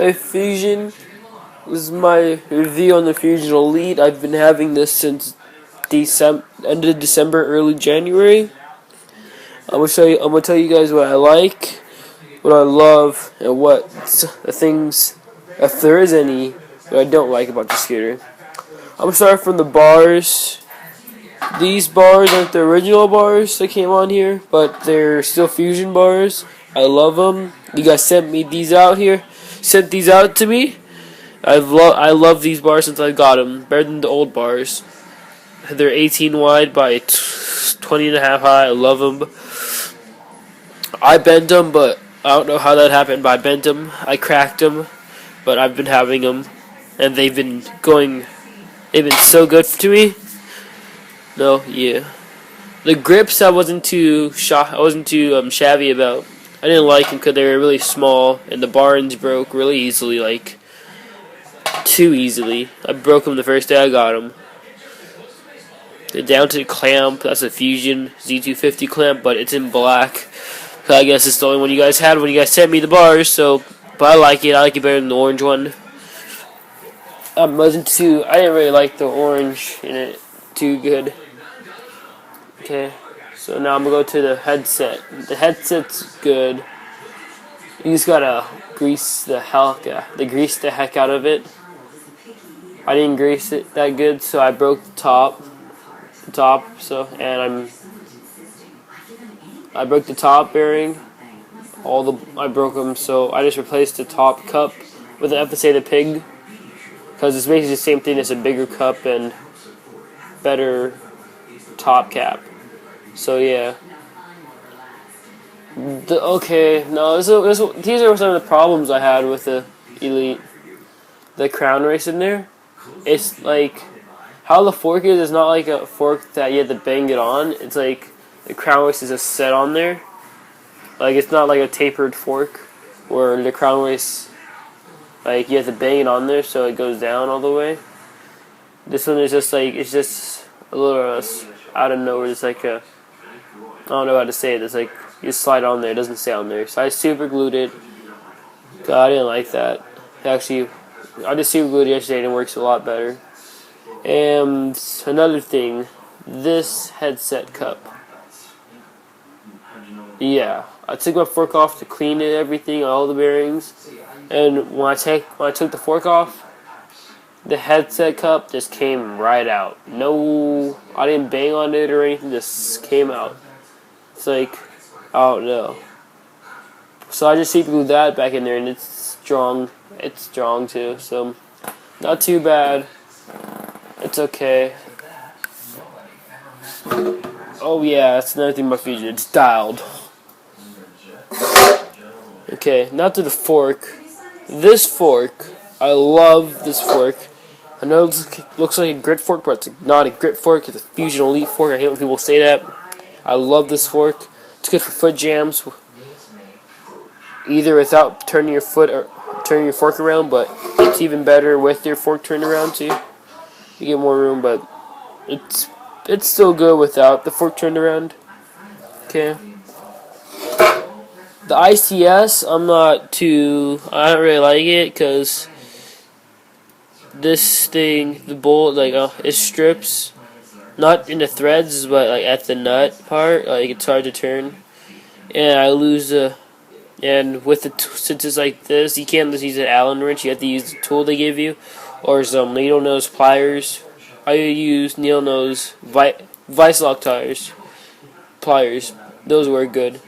Hey Fuzion, this is my review on the Fuzion Elite. I've been having this since end of December, early January. I'm gonna tell you guys what I like, what I love, and what the things, if there is any, that I don't like about the scooter. I'm gonna start from the bars. These bars aren't the original bars that came on here, but they're still Fuzion bars. I love them. You guys sent these out to me. I love these bars since I got them. Better than the old bars. They're 18 wide by 20 and a half high. I love them. I bent them, but I don't know how that happened. But I bent them. I cracked them, but I've been having them, and they've been so good to me. No, yeah. The grips I wasn't too shabby about. I didn't like them because they were really small, and the barns broke really easily, too easily. I broke them the first day I got them. The down-to clamp, that's a Fuzion Z250 clamp, but it's in black. So I guess it's the only one you guys had when you guys sent me the bars. But I like it. I like it better than the orange one. I didn't really like the orange in it too good. Okay, so now I'm gonna go to the headset. The headset's good. You just gotta grease the heck out of it. I didn't grease it that good, so I broke the top. I broke the top bearing. I broke them, so I just replaced the top cup with the FSA the pig, because it's basically the same thing as a bigger cup and better top cap. So yeah. These are some of the problems I had with the Elite. The crown race in there. It's like how the fork is. It's not like a fork that you have to bang it on. It's like the crown race is just set on there. Like it's not like a tapered fork where the crown race, like you have to bang it on there so it goes down all the way. This one is just it's just a little out of nowhere. It's like I don't know how to say it. It's like you slide on there. It doesn't stay on there. So I super glued it. God, I didn't like that. Actually, I just super glued it yesterday and it works a lot better. And another thing, this headset cup. Yeah, I took my fork off to clean it, everything, all the bearings. And when I took the fork off, the headset cup just came right out. No, I didn't bang on it or anything. Just came out. It's like, I don't know. So I just super glued that back in there, and it's strong. It's strong too. So not too bad. It's okay. Oh yeah, that's another thing about Fuzion. It's dialed. Okay, now to the fork. This fork, I love this fork. I know it looks like a grit fork, but it's not a grit fork. It's a Fuzion Elite fork. I hate when people say that. I love this fork. It's good for foot jams, either without turning your fork around, but it's even better with your fork turned around too. You get more room, but it's still good without the fork turned around. Okay. The ICS, I don't really like it because this thing, the bolt, it strips, not in the threads, but at the nut part, it's hard to turn, and I lose and with since it's like this, you can't just use an Allen wrench. You have to use the tool they give you, or some needle nose pliers. I use needle nose vice lock pliers. Those work good.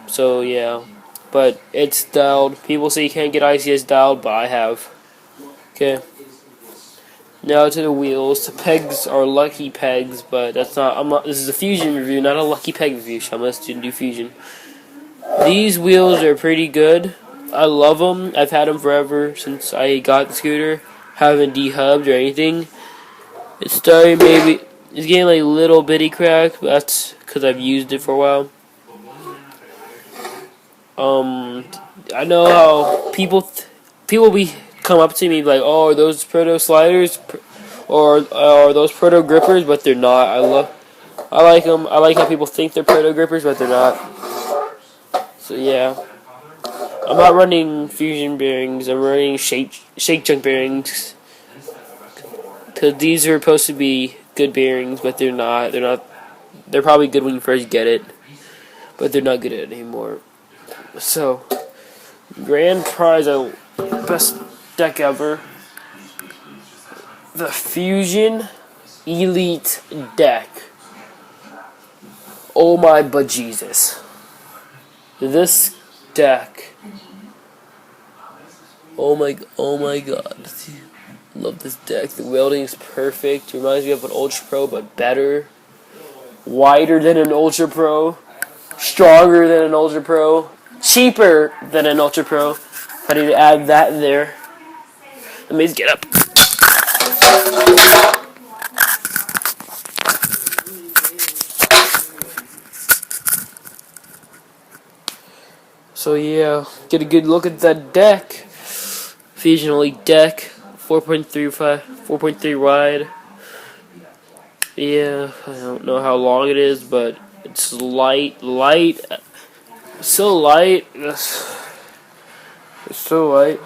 So yeah, but it's dialed. People say you can't get ICS dialed, but I have. Okay. Now to the wheels. The pegs are lucky pegs, but that's not. This is a Fuzion review, not a lucky peg review. So I'm going to do Fuzion. These wheels are pretty good. I love them. I've had them forever since I got the scooter. Haven't dehubbed or anything. It's getting a little bitty crack, but that's because I've used it for a while. I know how people come up to me like, oh, are those proto sliders or are those proto grippers? But they're not. I like them. I like how people think they're proto grippers, but they're not. So yeah, I'm not running Fuzion bearings. I'm running shake junk bearings because these are supposed to be good bearings, but they're not. They're not. They're probably good when you first get it, but they're not good at it anymore. So, grand prize, best deck ever, the Fuzion Elite deck. Oh my bejesus. This deck. Oh my god. Love this deck. The welding is perfect. Reminds me of an Ultra Pro, but better. Wider than an Ultra Pro. Stronger than an Ultra Pro. Cheaper than an Ultra Pro. I need to add that in there. Let me just get up. So yeah, get a good look at that deck. Fuzion Elite deck, 4.3 wide. Yeah, I don't know how long it is, but it's light, so light. It's so light,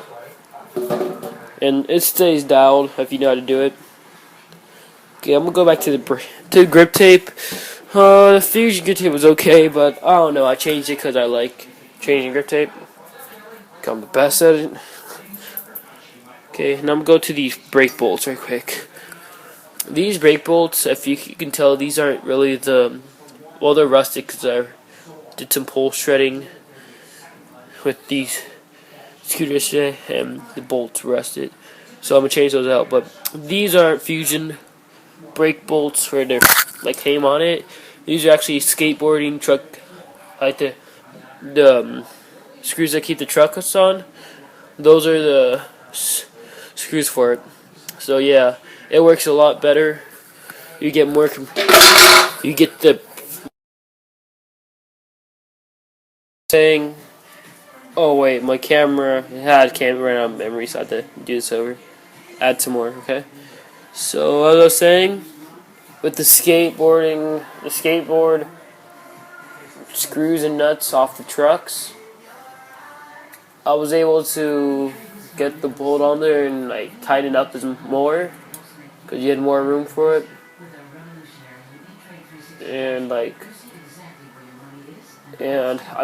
and it stays dialed if you know how to do it. Okay, I'm gonna go back to the grip tape. The Fuzion grip tape was okay, but I don't know. I changed it because I like changing grip tape. I'm the best at it. Okay, now I'm gonna go to these brake bolts right quick. These brake bolts, if you can tell, these aren't really well, they're rusted because I did some pole shredding with these scooters today, and the bolts rusted. So I'm gonna change those out. But these aren't Fuzion brake bolts where they're like name on it. These are actually skateboarding truck, like the screws that keep the trucks on. Those are the screws for it. So yeah, it works a lot better. You get more. You get the saying. Oh wait, my camera had camera ran out of memory, so I had to do this over. Add some more, okay? So as I was saying, with the skateboard screws and nuts off the trucks, I was able to get the bolt on there and like tighten it up more because you had more room for it, and I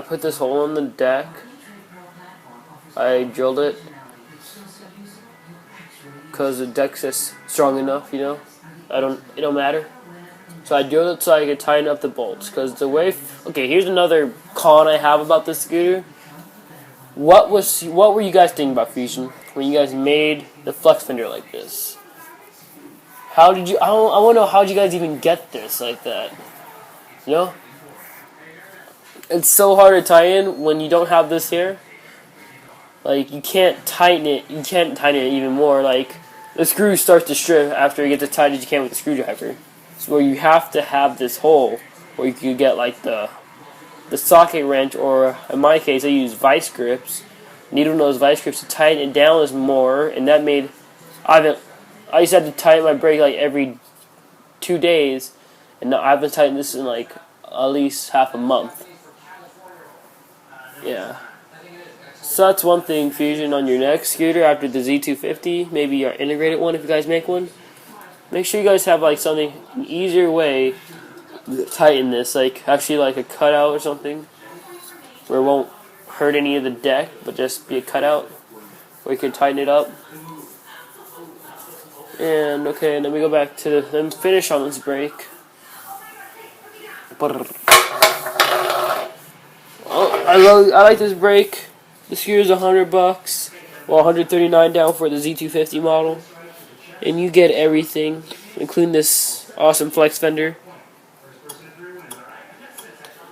put this hole in the deck. I drilled it because the deck's just strong enough, you know. It don't matter. So I drilled it so I could tighten up the bolts. Because the way, okay, here's another con I have about this scooter. What were you guys thinking about Fuzion when you guys made the flex fender like this? How did you? I want to know, how did you guys even get this like that? You know, it's so hard to tighten when you don't have this here. Like, you can't tighten it. You can't tighten it even more. Like, the screw starts to strip after you get as tight as you can with the screwdriver. So where you have to have this hole where you can get like the socket wrench, or in my case I use vice grips. Needle nose vice grips to tighten it down more, and that made I used to have to tighten my brake like every 2 days, and now I've been tightening this in like at least half a month. Yeah. So that's one thing, Fuzion, on your next scooter after the Z250, maybe your integrated one if you guys make one. Make sure you guys have like an easier way to tighten this, like actually like a cutout or something, where it won't hurt any of the deck, but just be a cutout where you can tighten it up. And okay, and then we go back to then finish on this brake. Well, I like this brake. The scooter is $100, well, $139 down for the Z250 model, and you get everything, including this awesome flex fender.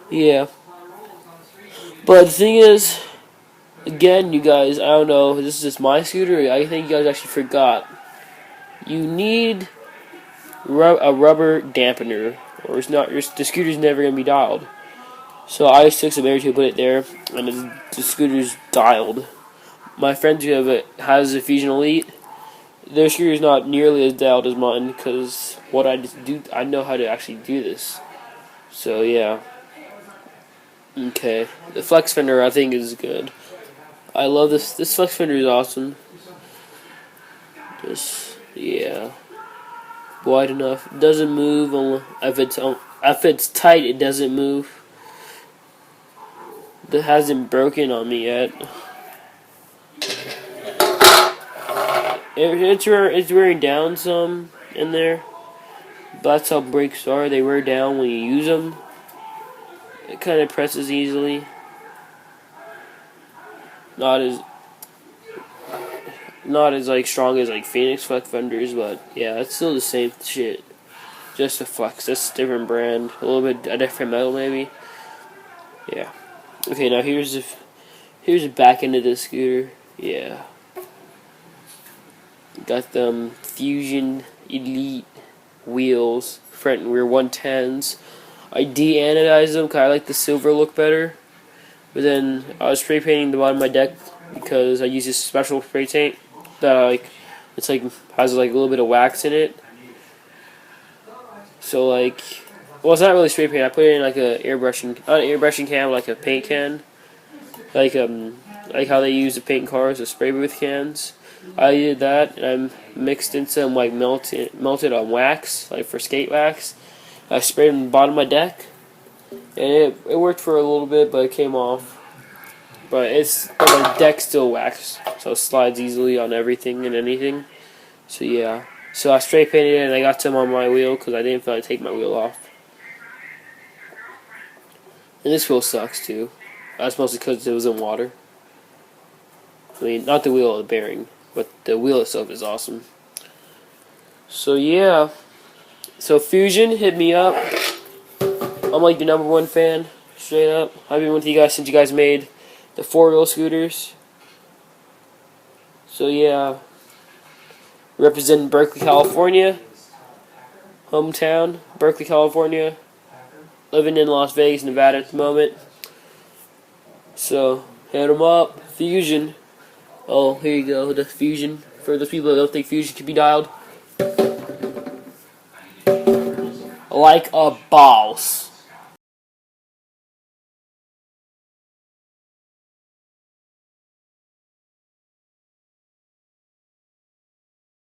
Yeah, but the thing is, again, you guys, I don't know, this is just my scooter. I think you guys actually forgot. You need a rubber dampener, or the scooter's never gonna be dialed. So I just took some air to put it there, and the scooter's dialed. My friend who has a Fuzion Elite, their scooter's not nearly as dialed as mine, because what I just do, I know how to actually do this. So yeah. Okay, the flex fender I think is good. I love this. This flex fender is awesome. Just yeah, wide enough. It doesn't move. If it's tight, it doesn't move. That hasn't broken on me yet. It's wearing down some in there. But that's how brakes are. They wear down when you use them. It kind of presses easily. Not as like strong as like Phoenix flex fenders, but yeah, it's still the same shit. Just a flex, just a different brand, a little bit a different metal maybe. Yeah. Okay, now here's the back end of the scooter. Yeah. Got them Fuzion Elite wheels, front and rear 110s. I de-anodized them because I like the silver look better. But then I was spray painting the bottom of my deck because I use this special spray paint that it's like has like a little bit of wax in it. So like, well, it's not really spray paint. I put it in like a not an airbrushing can, but like a paint can, like how they use the paint in cars, the spray booth cans. I did that, and I mixed in some like melted on wax, like for skate wax. I sprayed on the bottom of my deck, and it worked for a little bit, but it came off. But my deck's still waxed, so it slides easily on everything and anything. So yeah, so I spray painted it, and I got some on my wheel because I didn't feel like take my wheel off. And this wheel sucks too. That's mostly because it was in water. I mean, not the wheel, the bearing, but the wheel itself is awesome. So yeah, so Fuzion, hit me up. I'm like the #1 fan, straight up. I've been with you guys since you guys made the 4-wheel scooters. So yeah, representing Berkeley, California, hometown, Berkeley, California. Living in Las Vegas, Nevada at the moment. So hit them up, Fuzion. Oh, here you go, the Fuzion. For those people that don't think Fuzion can be dialed, like a boss.